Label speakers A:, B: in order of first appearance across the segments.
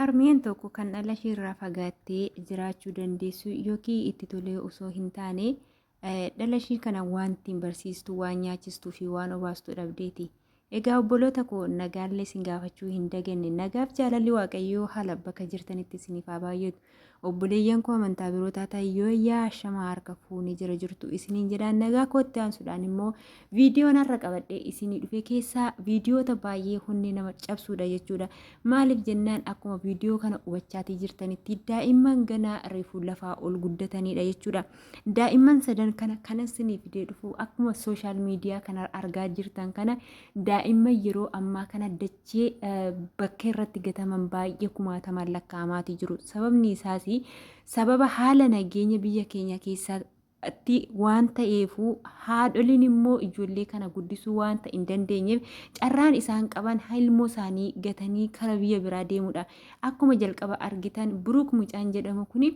A: Harmeen tokko kan dhala isheerraa fagaattee jiraachuu dandeessu yookiin itti tolee osoo hin taane dhala ishii kana wanti barsiistu waan nyaachistuu fi waan obaastu dhabdeeti. Egaa obboloota koo nagaallee isin gaafachuu hin daganne nagaaf jaalalli waaqayyoo haala bakka jirtanitti isiniif haa baay'atu. Obboleeyyan koo amantaa birootaa ta'e yoo yaa shama harka fuunee jira jirtu isiniin jedhaan nagaa kootti aansuudhaan immoo viidiyoon har'a qabadhee isinii dhufe keessaa viidiyoota baay'ee honnee nama cabsuudha jechuudha. Maaliif jennaan akkuma viidiyoo kana hubachaatii jirtanitti daa'imman ganaa reefuu lafaa ol guddatanidha jechuudha. Daa'imman sadan kana kanan isiniif fidee dhufu akkuma sooshaal miidiyaa kana argaa jirtan kana daa'imman yeroo ammaa kana dachee bakka irratti gataman baay'ee kumaataman lakkaa'amaatii jiru. Sababni isaas sababa haala nageenya biyya keenya keessatti waan ta'eefu haadholiin immoo ijoollee kana guddisuu waan ta'e hin dandeenyeef carraan isaan qaban ilmoo isaanii gatanii kara biyya biraa deemudha. Akkuma jalqaba argitan Buruuk mucaan jedhamu kuni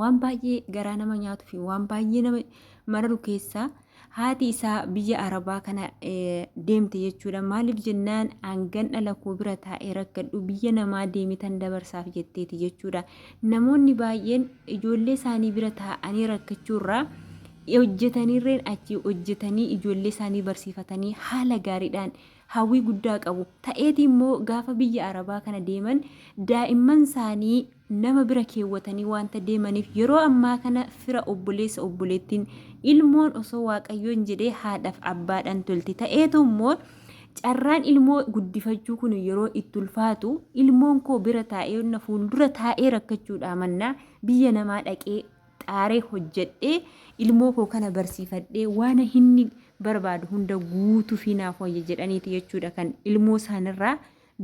A: waan baay'ee garaa nama nyaatu fi waan baay'ee nama mararu keessaa haati isaa biyya Arabaa kana deemte jechuudha. Maaliif jennaan hangan dhala koo bira taa'ee rakkadhu biyya namaa deemitan dabarsaaf jetteeti jechuudha. Namoonni baay'een ijoollee isaanii bira taa'anii rakkachuurraa hojjetaniirreen achi hojjetanii ijoollee isaanii barsiifatanii haala gaariidhaan hawwii guddaa qabu. Ta'eeti immoo gaafa biyya Arabaa kana deeman daa'imman isaanii nama bira keewwatanii wanta deemaniif yeroo ammaa kana fira obboleessa obboleettiin ilmoon osoo waaqayyoon jedhee haadhaaf abbaadhaan tolti. Ta'eetu immoo carraan ilmoo guddifachuu kun yeroo itti ulfaatu ilmoon koo bira taa'ee na fuuldura taa'ee rakkachuudha mannaa biyya namaa dhaqee xaaree hojjedhee ilmoo koo kana barsiifadhee waan inni barbaadu hunda guutuu fi naaf wayya jedhaniiti jechuudha kan ilmoo isaanirraa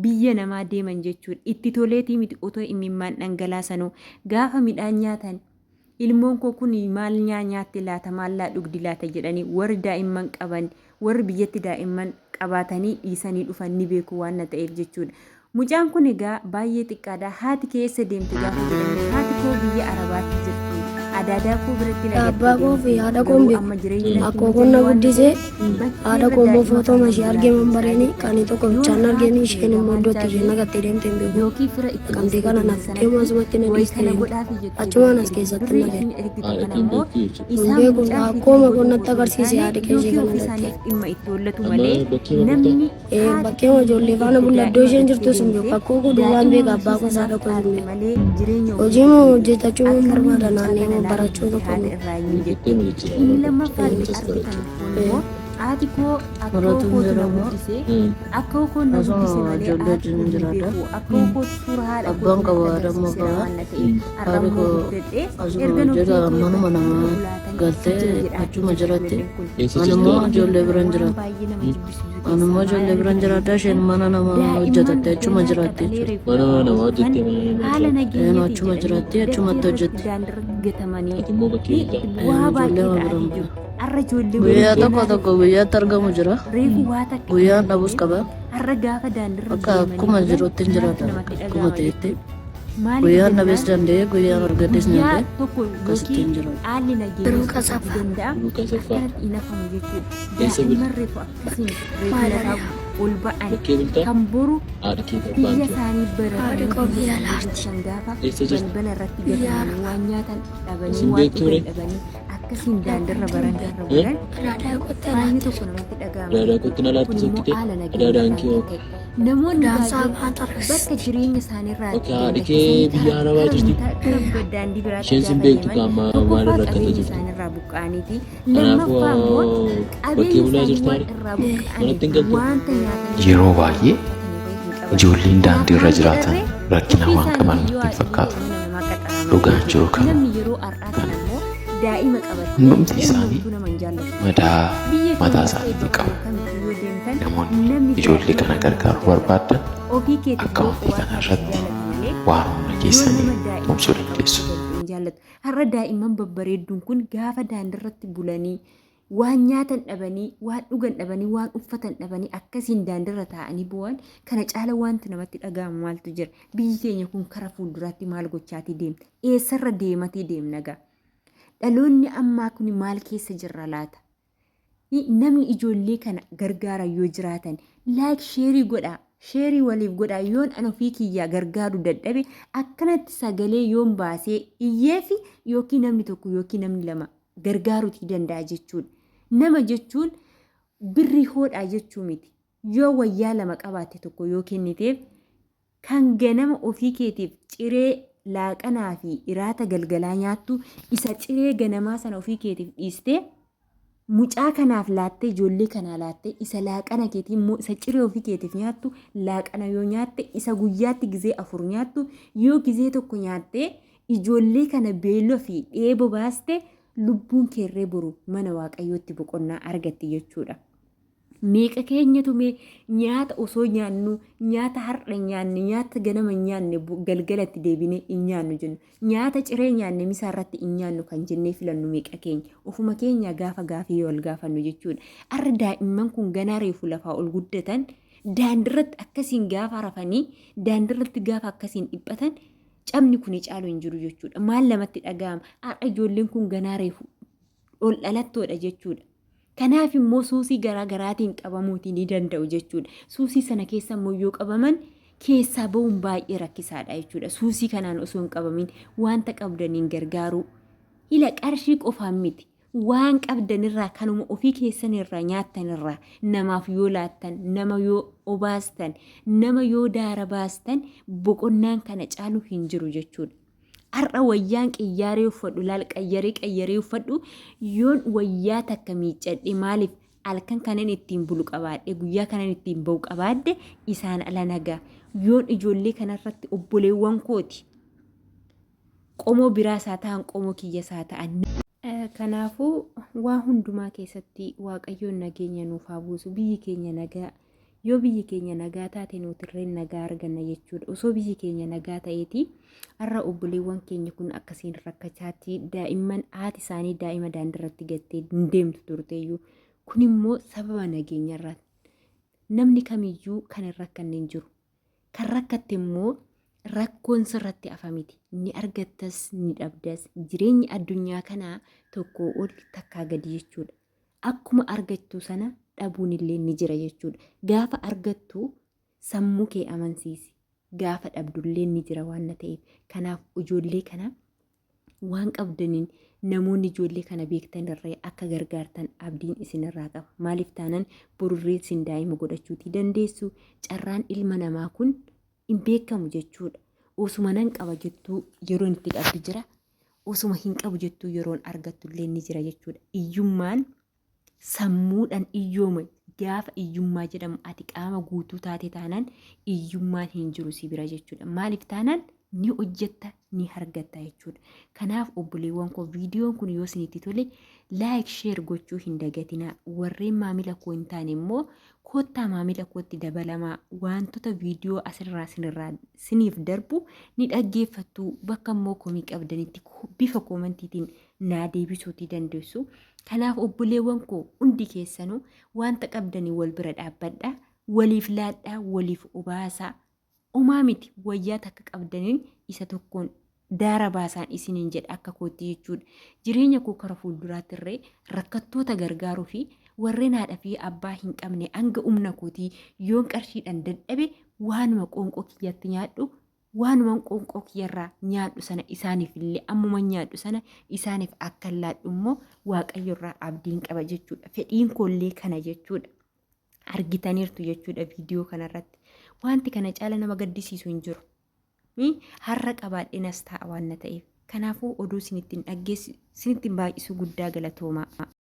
A: biyya namaa deeman jechuudha. Itti toleetii miti otoo imimmaan dhangalaasanuu gaafa midhaan nyaatan ilmoon koo kun maal nyaatti laata maal laa dhugdi laata jedhanii warri daa'imman qaban warri biyyatti daa'imman qabaatanii dhiisanii dhufan ni beeku waan na ta'eef jechuudha. Mucaan kun egaa baay'ee xiqqaadha. Haati keessa deemte gaafa jedhamu haati koo biyya Arabaatti jirti. Adaadaa koo biratti
B: abbaa koo fi haadha koo akkoo qonna guddisee haadha koo immoo footoo mashii argeeman bareeni kan tokko bichaan argeeni isheen immoo iddootti isheen naqattee deemte hin beeku. Qabdee kana naaf deemu asumatti na dhiiste achumaan as keessatti naqe. Hin beeku akkooma qonnatti agarsiise haadhi kee ishee kana dhatte. Bakkeema ijoollee faana bulla iddoo isheen jirtu sun beeku akkoo koo duwwaan beeka abbaa koo haadha koo hin beeku. Hojii moo hojjetachuu hin barbaada naannee barachuu tokko
A: haati koo akkoo kootu na guddisee akkoo koo na guddise malee haati koo hin beeku akkoo kootu suura haadha
C: abbaan qaba haadhamma qaba haadhi koo erga jedha manuma nama galtee achuma jiratti anammoo ijoollee biran jiraata anammoo ijoollee biran jiraata isheen mana nama hojjetatte achuma jiraatti
D: mana nama hojjette
C: achuma jiraatti achumatti hojjette guyyaa tokko tokko guyyaatti argamu jira guyyaan dhabus qaba akka akkuma jirutti hin jiraata akkuma ta'etti guyyaan dhabees danda'e guyyaan argates danda'e akkasitti hin jiraata.
B: Biroo kasafa.
A: ol ba'an kan boru biyya isaanii balbala irratti gatanii waan nyaatan dhabanii waan dhugan dhabanii akkasiin daandirra barandarra bulan baay'ee tokko namatti dhaga'ama. Kun immoo haala nageenya namoonni bakka jireenya isaaniirraa
D: biyya Arabaa jirti.
A: daandii biraatti
D: Isheen sin beektu qaama maal irra akka jirtu.
A: isaaniirraa buqqaaniiti.
D: Kanaafuu
A: Lammaffaa immoo
D: bakkee bulaa jirtu
A: irraa
D: manatti hin galtu.
A: wanta nyaatan
E: Yeroo baay'ee ijoolleen daandii irra jiraatan rakkina waan qaban nutti fakkaatu. Dhugaan jiru kana
A: namni yeroo har'aa kana immoo daa'ima qabatu
E: hundumti isaanii
A: nama hin jaallatu.
E: madaa mataa isaaniitii qabu. Namoonni ijoollee kana gargaaruu barbaadan akka ofii kana irratti waan humna keessanii tumsuu dandeessu.
A: Har'a daa'imman babbareedduun kun gaafa daandiirratti bulanii waan nyaatan dhabanii, waan dhugan dhabanii, waan uffatan dhabanii akkasiin daandiirra taa'anii bu'an kana caala wanti namatti dhaga'amu maaltu jira? Biyyi keenya kun karaa fuulduraatti maal gochaatii deemta? Eessarra deematii deemna gaa? Dhaloonni ammaa kun maal keessa jirra laata? Namni ijoollee kana gargaara yoo jiraatan laayik sheerii godhaa. sheerii waliif godhaa yoon an ofii kiyyaa gargaaru dadhabe akkanatti sagalee yoon baasee iyyeefi yookiin namni tokko yookiin namni lama gargaaruutii danda'a jechuudha. Nama jechuun birrii hoodhaa jechuu miti. Yoo wayyaa lama qabaate tokko yoo kenniteef kan ganama ofii keetiif ciree laaqanaa fi iraata galgalaa nyaattu isa ciree ganamaa sana ofii keetiif dhiistee mucaa kanaaf laattee ijoollee kanaa laattee isa laaqana keetii immoo isa ciree ofii keetiif nyaattu laaqana yoo nyaatte isa guyyaatti gizee 4 nyaattu yoo gizee tokko nyaatte ijoollee kana beeloo fi dheeboo baaste lubbuun keerree boru mana waaqayyootti boqonnaa argatti jechuudha. Meeqa keenyatu nyaata osoo nyaannu nyaata har'a nyaanne nyaata ganama nyaanne galgalatti deebinee hin nyaannu jennu nyaata ciree nyaanne misaarratti hin nyaannu kan jennee filannu meeqa keenya ofuma keenya gaafa gaafii wal gaafannu jechuudha. Arra daa'imman kun ganaa reefu lafaa ol guddatan daandirratti akkasiin gaafa rafanii daandirratti gaafa akkasiin dhiphatan cabni kun caalu hin jiru jechuudha. Maal lamatti dhaga'ama har'a ijoolleen kun ganaa reefu ol dhalattoodha jechuudha. Kanaaf immoo suusii garaagaraatiin qabamuutii ni danda'u jechuudha. Suusii sana keessa immoo yoo qabaman keessaa ba'uun baay'ee rakkisaadha jechuudha. Suusii kanaan osoo hin qabamin wanta qabdaniin gargaaruu hila qarshii qofaan miti. Waan qabdanirraa kanuma ofii keessanirraa nyaattanirraa namaaf yoo laattan, nama yoo obaastan, nama yoo daara baastan boqonnaan kana caalu hin jiru jechuudha. Har'a wayyaan qiyyaaree uffadhu laal qayyaree uffadhu yoon wayyaa takka miiccadhe maaliif halkan kanan ittiin bulu qabaadhe guyyaa kanan ittiin ba'u qabaadhe isaan ala nagaa yoon ijoollee kanarratti obboleewwan kooti qomoo biraa isaa ta'an qomoo kiyya isaa ta'an. Kanaafuu waa hundumaa keessatti waaqayyoon nageenya nuuf haa buusu biyyi keenya nagaa. Yoo biyyi keenya nagaa taate nutirreen nagaa arganna jechuudha. Osoo biyyi keenya nagaa ta'eeti har'a obboleewwan keenya kun akkasiin rakkachaatti daa'imman haati isaanii daa'ima daandirratti gattee hin deemtu turteeyyuu kun immoo sababa nageenyarraati. Namni kamiyyuu kan hin rakkanne hin jiru. Kan rakkatte immoo rakkoon sirratti hafa miti. Ni argattas ni dhabdas jireenyi addunyaa kanaa tokko ol takkaa gadi jechuudha. Akkuma argattu sana dhabuun illee ni jira jechuudha. Gaafa argattu sammuu kee amansiisi. Gaafa dhabdullee ni jira waan ta'eef. Kanaaf ijoollee kana waan qabdaniin namoonni ijoollee kana beektanirree akka gargaartan abdiin isinirraa qaba. Maaliif taanaan borurree isin daa'ima godhachuutii dandeessu. Carraan ilma namaa kun hin beekamu jechuudha. Osuma nan qaba jettuu yeroon itti dhabdu jira. Osuma hin qabu jettuu yeroon argattullee ni jira jechuudha. Iyyummaan sammuudhaan iyyooma gaafa iyyummaa jedhamu ati qaama guutuu taate taanaan iyyummaan hin jiru si bira jechuudha. Maaliif taanaan ni hojjetta ni argatta jechuudha. Kanaaf obboleewwan koo viidiyoon kun yoo isinitti tole laayik sheer gochuu hin dagatinaa. Warreen maamila koo hin taane immoo kottaa maamila kootti dabalamaa wantoota viidiyoo asirraa siniif darbu ni dhaggeeffattu bakka immoo komii qabdanitti bifa koomantiitiin naa deebisuutii dandeessu. Kanaaf obboleewwan koo hundi keessanuu wanta qabdanii wal bira dhaabbadhaa waliif laadhaa waliif obaasaa. Umaa miti wayyaa takka qabdaniin isa tokkoon daara baasaan isiniin jedha akka kootti jechuudha. Jireenya koo kara fuulduraatti irree rakkattoota gargaaruu fi warreen haadha fi abbaa hin qabne hanga humna kootii yoon qarshiidhaan dadhabe waanuma qoonqoo kiyyatti nyaadhu waanuma qoonqoo kiyyarraa nyaadhu sana isaaniif illee ammuma nyaadhu sana isaaniif akka laadhu immoo waaqayyorraa abdiin qaba jechuudha. Fedhiin koollee kana jechuudha. Argitaniirtu jechuudha viidiyoo kanarratti. Wanti kana caala nama gaddisiisu hin jiru. Har'a qabaadheenas ta'a waan ta'eef. Kanaafuu oduu isinittiin baay'isuu guddaa galatoomaa.